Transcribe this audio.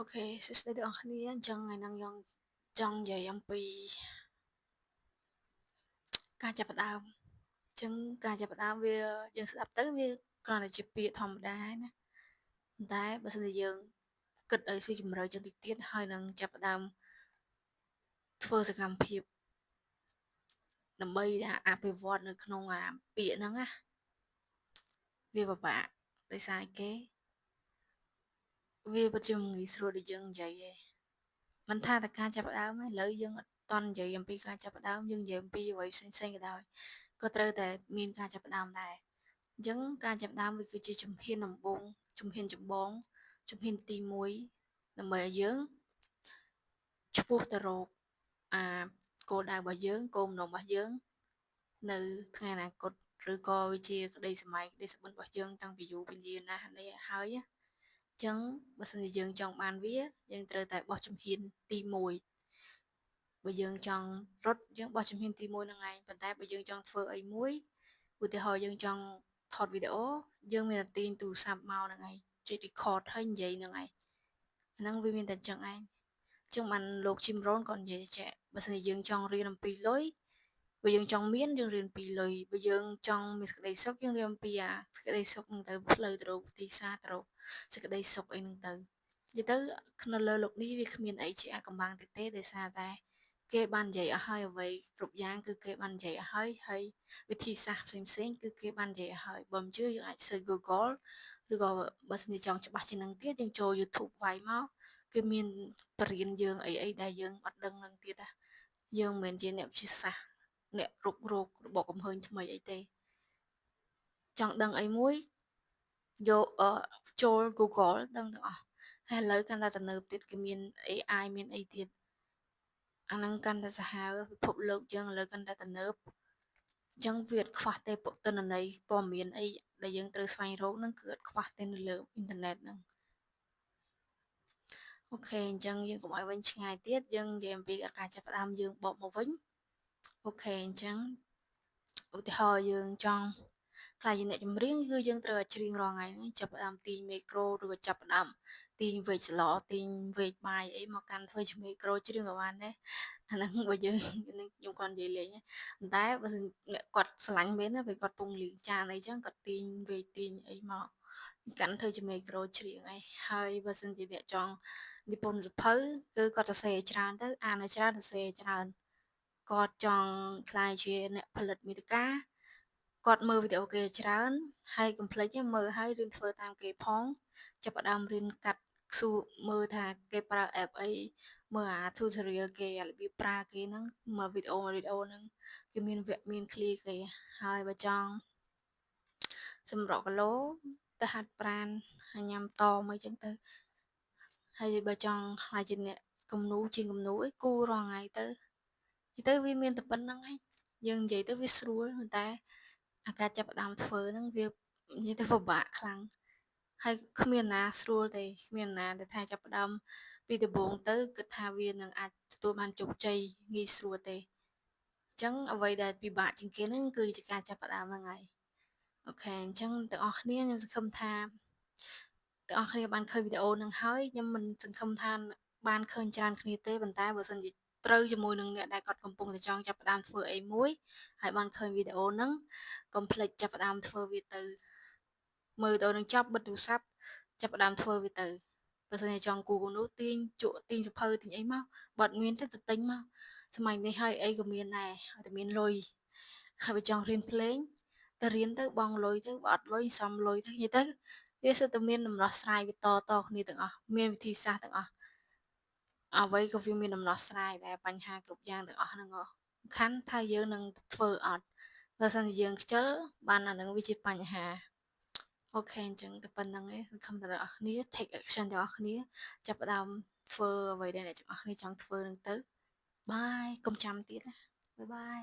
អូខេសួស្តីទាំងអស់គ្នាអញ្ចឹងថ្ងៃហ្នឹងយើងចង់និយាយអំពីការចាប់ផ្ដើមអញ្ចឹងការចាប់ផ្ដើមវាយើងស្ដាប់ទៅវាគ្រាន់តែជាពាក្យធម្មតាណាប៉ុន្តែបើសិនជាយើងគិតឲ្យស៊ីជម្រៅជាងតិចទៀតហើយនឹងចាប់ផ្ដើមធ្វើសកម្មភាពដើម្បីអភិវឌ្ឍនៅក្នុងពាក្យហ្នឹងណាវាពិបាកដោយសារគេវាពិតជាងាយស្រួលដូចយើងនិយាយឯងមិនថាតែការចាប់ផ្ដើមទេឥឡូវយើងអត់តន់និយាយអំពីការចាប់ផ្ដើមយើងនិយាយអំពីអ្វីផ្សេងៗក៏ដោយក៏ត្រូវតែមានការចាប់ផ្ដើមដែរអញ្ចឹងការចាប់ផ្ដើមវាគឺជាជំហានដំបូងជំហានចម្បងជំហានទី1ដើម្បីឲ្យយើងឆ្ពោះទៅរកគោលដៅរបស់យើងគោលបំណងរបស់យើងនៅថ្ងៃអនាគតឬក៏វាជាក្តីសម័យក្តីសុបិនរបស់យើងតាំងពីយូរពីយារណាស់នេះហើយអញ្ចឹងបើសិនជាយើងចង់បានវាយើងត្រូវតែបោះជំហានទី1បើយើងចង់រត់យើងបោះជំហានទី1ហ្នឹងឯងប៉ុន្តែបើយើងចង់ធ្វើអីមួយឧទាហរណ៍យើងចង់ថតវីដេអូយើងមានតែទាញទូរស័ព្ទមកហ្នឹងឯងចុច record ហើយនិយាយហ្នឹងឯងហ្នឹងវាមានតែអញ្ចឹងឯងចឹងបានលោក Jim Rohn ក៏និយាយចេះបើសិនជាយើងចង់រៀនអំពីលុយបើយើងចង់មានយើងរៀនពីលុយបើយើងចង់មានសេចក្តីសុខយើងរៀនអំពីសេចក្តីសុខហ្នឹងទៅផ្លូវទៅរកទីសាទៅរកសេចក្តីសុខអីហ្នឹងទៅនិយាយទៅនៅលើโลกនេះវាគ្មានអីជាអាថ៌កំបាំងទេដោយសារតែគេបាននិយាយអស់ហើយអ្វីគ្រប់យ៉ាងគឺគេបាននិយាយអស់ហើយវិធីសាស្ត្រផ្សេងៗគឺគេបាននិយាយអស់ហើយបើមិនជឿយើងអាច search Google ឬក៏បើសិនជាចង់ច្បាស់ជាងនឹងទៀតយើងចូល YouTube វាយមកគឺមានបរៀនយើងអីដែលយើងអត់ដឹងនឹងទៀតណាយើងមិនមែនជាអ្នកវិទ្យាសាស្ត្រអ្នករុករោគរបបកំហើញថ្មីអីទេចង់ដឹងអីមួយយកចូល Google ដឹងទាំងអស់ហើយឥឡូវកាន់តែទំនើបទៀតគេមាន AI មានអីទៀតអាហ្នឹងកាន់តែសាហាវពិភពលោកយើងឥឡូវកាន់តែទំនើបអញ្ចឹងវាអត់ខ្វះទេទិន្នន័យព័ត៌មានអីដែលយើងត្រូវស្វែងរកហ្នឹងគឺអត់ខ្វះទេនៅលើអ៊ីនធឺណិតហ្នឹងអូខេអញ្ចឹងយើងកុំឲ្យវិញឆ្ងាយទៀតយើងនិយាយអំពីការចាប់ផ្ដើមយើងបកមកវិញអូខេអញ្ចឹងឧទាហរណ៍យើងចង់ខ្លាចជាអ្នកចម្រៀងគឺយើងត្រូវតែច្រៀងរាល់ថ្ងៃហ្នឹងចាប់ផ្ដើមទាញមីក្រូឬក៏ចាប់ផ្ដើមទាញវែកស្លទាញវែកបាយអីមកកាន់ធ្វើជាមីក្រូច្រៀងក៏បានដែរអាហ្នឹងបើយើងខ្ញុំគាត់និយាយលេងប៉ុន្តែបើសិនអ្នកគាត់ស្រឡាញ់មែនណាពេលគាត់ពងលីងចានអីចឹងគាត់ទាញវែកទាញអីមកកាន់ធ្វើជាមីក្រូច្រៀងអីហើយបើសិនជាអ្នកចង់និពន្ធសភៅគឺគាត់សរសេរច្រើនទៅអានឲ្យច្រើនសរសេរច្រើនគាត់ចង់ក្លាយជាអ្នកផលិតមាតិកាគាត់មើលវីដេអូគេច្រើនហើយកុំភ្លេចមើលហើយរៀនធ្វើតាមគេផងចាប់ផ្ដើមរៀនកាត់ស៊ូមើលថាគេប្រើ app អីមើលtutorial គេរបៀបប្រើគេហ្នឹងមើលវីដេអូហ្នឹងគេមានវគ្គមានឃ្លាគេហើយបើចង់សម្រក់គីឡូទៅហាត់ប្រាណញ៉ាំតមអីចឹងទៅហើយបើចង់ខ្លាចជាអ្នកគំនូជាងគំនូអីគូរាល់ថ្ងៃទៅវាមានតែប៉ុណ្្នឹងឯងយើងនិយាយទៅវាស្រួលប៉ុន្តែការចាប់ផ្ដើមធ្វើហ្នឹងវានិយាយទៅពិបាកខ្លាំងហើយគ្មានណាស្រួលទេគ្មានណាដែលថាចាប់ផ្ដើមពីដំបូងទៅគិតថាវានឹងអាចទទួលបានជោគជ័យងាយស្រួលទេអញ្ចឹងអ្វីដែលពិបាកជាងគេហ្នឹងគឺជាការចាប់ផ្ដើមហ្នឹងហើយអូខេអញ្ចឹងទាំងអស់គ្នាខ្ញុំសង្ឃឹមថាទាំងអស់គ្នាបានឃើញវីដេអូហ្នឹងហើយខ្ញុំមិនសង្ឃឹមថាបានឃើញច្រើនគ្នាទេប៉ុន្តែបើសិនជាត្រូវជាមួយនឹងអ្នកដែលគាត់កំពុងតែចង់ចាប់ផ្ដើមធ្វើអីមួយហើយបានឃើញវីដេអូហ្នឹងកុំភ្លេចចាប់ផ្ដើមធ្វើវាទៅមើលវីដេអូនឹងចប់បិទទូរស័ព្ទចាប់ផ្ដើមធ្វើវាទៅបើសិនជាចង់គូគំនូទាញជក់ទាញសភៅទាញអីមកបើអត់មានទេទៅទិញមកសម័យនេះហើយអីក៏មានដែរឲ្យតែមានលុយហើយបើចង់រៀនភ្លេងទៅរៀនទៅបង់លុយទៅបើអត់លុយសំលុយទៅនិយាយទៅវាសុទ្ធតែមានដំណោះស្រាយវាតគ្នាទាំងអស់មានវិធីសាស្ត្រទាំងអស់អ្វីក៏វាមានដំណោះស្រាយដែរបញ្ហាគ្រប់យ៉ាងទាំងអស់ហ្នឹងសំខាន់ថាយើងនឹងធ្វើអត់បើសិនជាយើងខ្ជិលបានអានឹងវាជាបញ្ហាអូខេអញ្ចឹងតែប៉ុណ្្នឹងឯងសង្ឃឹមថាអ្នកនរគ្នា take action ទាំងអស់គ្នាចាប់ផ្ដើមធ្វើអ្វីដែលអ្នកទាំងអស់គ្នាចង់ធ្វើនឹងទៅបាយកុំចាំទៀតណាបាយបាយ